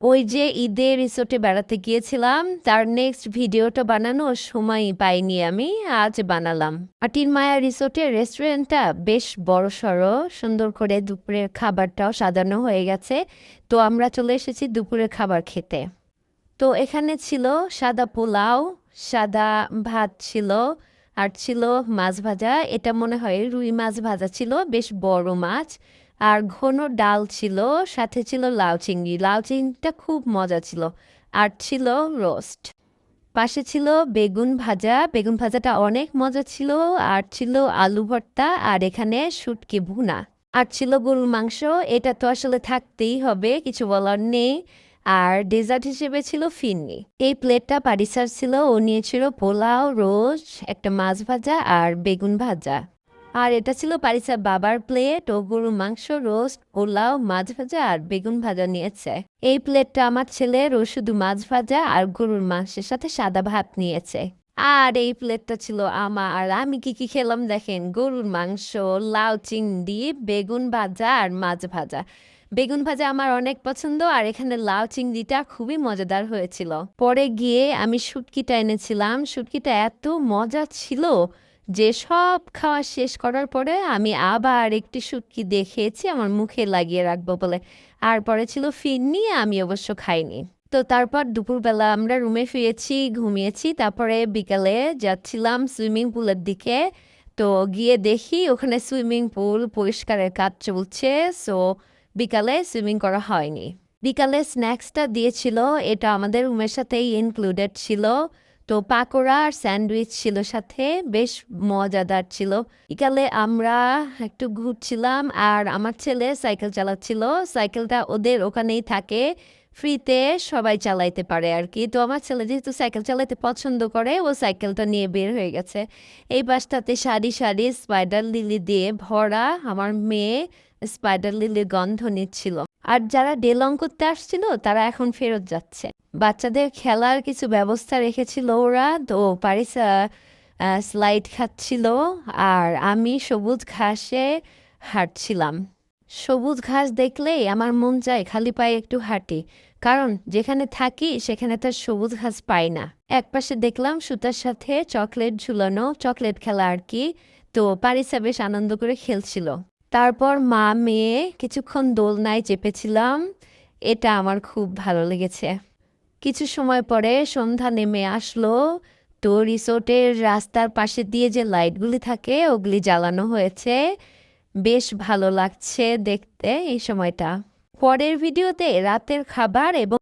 ওই যে ঈদে রিসোর্টে বেড়াতে গিয়েছিলাম, তার নেক্সট ভিডিওটা বানানোর সময়ই পাইনি আমি, আজ বানালাম। আটির মায়া রিসোর্টের রেস্টুরেন্টটা বেশ বড়সড়, সুন্দর করে দুপুরের খাবারটাও সাজানো হয়ে গেছে। তো আমরা চলে এসেছি দুপুরের খাবার খেতে। তো এখানে ছিল সাদা পোলাও, সাদা ভাত ছিল, আর ছিল মাছ ভাজা। এটা মনে হয় রুই মাছ ভাজা ছিল, বেশ বড় মাছ। আর ঘন ডাল ছিল, সাথে ছিল লাউ চিংড়ি। লাউ চিংড়িটা খুব মজা ছিল। আর ছিল রোস্ট। পাশে ছিল বেগুন ভাজা, বেগুন ভাজাটা অনেক মজা ছিল। আর ছিল আলু ভর্তা, আর এখানে শুটকি ভুনা। আর ছিল গরুর মাংস। এটা তো আসলে থাকতেই হবে, কিছু বলার নেই। আর ডেজার্ট হিসেবে ছিল ফিরনি। এই প্লেটটা পারিসার ছিল, ও নিয়েছিল পোলাও, রোস্ট, একটা মাছ ভাজা আর বেগুন ভাজা। আর এটা ছিল পারিসার বাবার প্লেট, ও গরুর মাংস, রোস্ট, পোলাও, মাছ ভাজা আর বেগুন ভাজা নিয়েছে। এই প্লেটটা আমার ছেলের, ও শুধু মাছ ভাজা আর গরুর মাংসের সাথে সাদা ভাত নিয়েছে। আর এই প্লেটটা ছিল আমার। আর আমি কি কি খেলাম দেখেন, গরুর মাংস, লাউ চিংড়ি, বেগুন ভাজা আর মাছ ভাজা। বেগুন ভাজা আমার অনেক পছন্দ, আর এখানে লাউ চিংড়িটা খুবই মজাদার হয়েছিল। পরে গিয়ে আমি শুটকিটা এনেছিলাম, শুটকিটা এত মজা ছিল যে সব খাওয়া শেষ করার পরে আমি আবার একটি শুটকি দিয়ে খেয়েছি আমার মুখে লাগিয়ে রাখবো বলে। আর পরে ছিল ফিরনি, আমি অবশ্য খাইনি। তো তারপর দুপুরবেলা আমরা রুমে ফিরেছি, ঘুমিয়েছি। তারপরে বিকালে যাচ্ছিলাম সুইমিং পুলের দিকে। তো গিয়ে দেখি ওখানে সুইমিং পুল পরিষ্কারের কাজ চলছে। সো বিকালে সুইমিং করা হয়নি। বিকালে স্ন্যাক্সটা দিয়েছিল, এটা আমাদের রুমের সাথেই ইনক্লুডেড ছিল। তো পাকোড়া আর স্যান্ডউইচ ছিল সাথে, বেশ মজাদার ছিল। বিকালে আমরা একটু ঘুরছিলাম, আর আমার ছেলে সাইকেল চালাচ্ছিল। সাইকেলটা ওদের ওখানেই থাকে, ফ্রিতে সবাই চালাইতে পারে আর কি। তো আমার ছেলে যেহেতু সাইকেল চালাতে পছন্দ করে, ও সাইকেলটা নিয়ে বের হয়ে গেছে। এই বাসটাতে সারি সারি স্পাইডার লিলি দিয়ে ভরা। আমার মেয়ে স্পাইডার লিলির গন্ধ নিচ্ছিল। আর যারা ডেলং করতে আসছিল তারা এখন ফেরত যাচ্ছে। বাচ্চাদের খেলার কিছু ব্যবস্থা রেখেছিল ওরা। তো পারিসা স্লাইড খাচ্ছিল, আর আমি সবুজ ঘাসে হাঁটছিলাম। সবুজ ঘাস দেখলেই আমার মন চায় খালি পায়ে একটু হাঁটি, কারণ যেখানে থাকি সেখানে তার সবুজ ঘাস পাই না। একপাশে দেখলাম সুতার সাথে চকলেট ঝুলানো, চকলেট খেলা আর কি। তো পারিসা বেশ আনন্দ করে খেলছিল। তারপর মা মেয়ে কিছুক্ষণ দোলনায় চেপেছিলাম। এটা আমার খুব ভালো লেগেছে। কিছু সময় পরে সন্ধ্যা নেমে আসলো। তো রিসোর্টের রাস্তার পাশে দিয়ে যে লাইটগুলি থাকে ওগুলি জ্বালানো হয়েছে। বেশ ভালো লাগছে দেখতে এই সময়টা। পরের ভিডিওতে রাতের খাবার এবং